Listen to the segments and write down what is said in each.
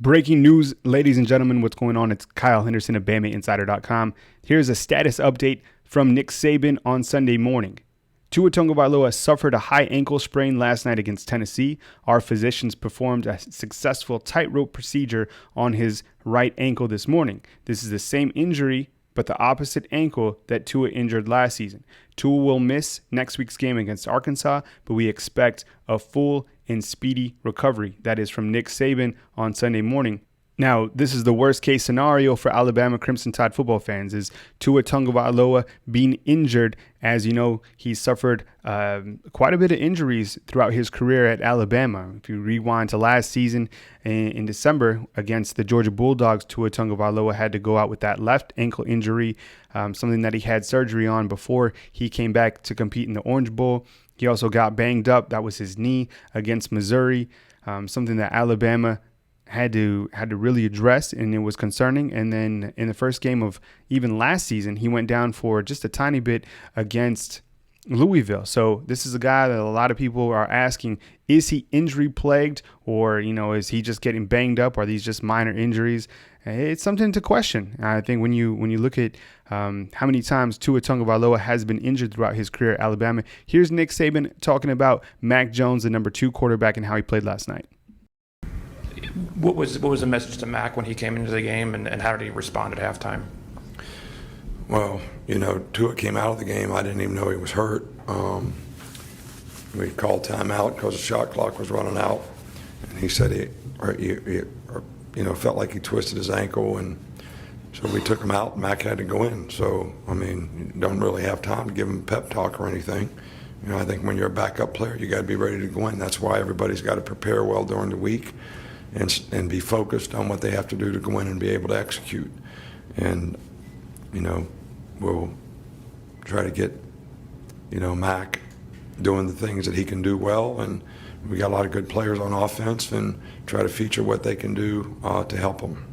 Breaking news, ladies and gentlemen, what's going on? It's Kyle Henderson of BamaInsider.com. Here's a status update from Nick Saban on Sunday morning. Tua Tagovailoa suffered a high ankle sprain last night against Tennessee. Our physicians performed a successful tightrope procedure on his right ankle this morning. This is the same injury, but the opposite ankle that Tua injured last season. Tua will miss next week's game against Arkansas, but we expect a full and speedy recovery. That is from Nick Saban on Sunday morning. Now, this is the worst case scenario for Alabama Crimson Tide football fans, is Tua Tagovailoa being injured. As you know, he suffered quite a bit of injuries throughout his career at Alabama. If you rewind to last season in December against the Georgia Bulldogs, Tua Tagovailoa had to go out with that left ankle injury, something that he had surgery on before he came back to compete in the Orange Bowl. He also got banged up. That was his knee against Missouri, something that Alabama had to really address, and it was concerning. And then in the first game of even last season, he went down for just a tiny bit against Louisville. So this is a guy that a lot of people are asking, is he injury plagued, or is he just getting banged up? Are these just minor injuries? It's something to question. I think when you look at how many times Tua Tagovailoa has been injured throughout his career at Alabama, here's Nick Saban talking about Mack Jones, the number 2 quarterback, and how he played last night. What was the message to Mack when he came into the game, and how did he respond at halftime? Well, Tua came out of the game. I didn't even know he was hurt. We called timeout because the shot clock was running out, and he said he felt like he twisted his ankle, and so we took him out. Mack had to go in. So you don't really have time to give him a pep talk or anything. I think when you're a backup player, you got to be ready to go in. That's why everybody's got to prepare well during the week and be focused on what they have to do to go in and be able to execute. And we'll try to get Mack doing the things that he can do well, and we got a lot of good players on offense, and try to feature what they can do to help them.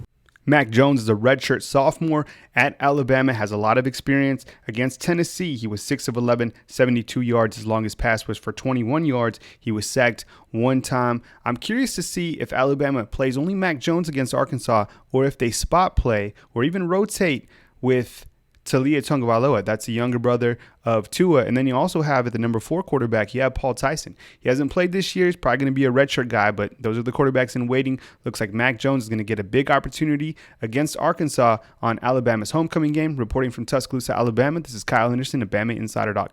Mack Jones is a redshirt sophomore at Alabama, has a lot of experience. Against Tennessee, he was 6 of 11, 72 yards. His longest pass was for 21 yards. He was sacked one time. I'm curious to see if Alabama plays only Mack Jones against Arkansas, or if they spot play or even rotate with Tua Tagovailoa. That's the younger brother of Tua. And then you also have at the number 4 quarterback, you have Paul Tyson. He hasn't played this year. He's probably going to be a redshirt guy, but those are the quarterbacks in waiting. Looks like Mack Jones is going to get a big opportunity against Arkansas on Alabama's homecoming game. Reporting from Tuscaloosa, Alabama, this is Kyle Henderson of BamaInsider.com.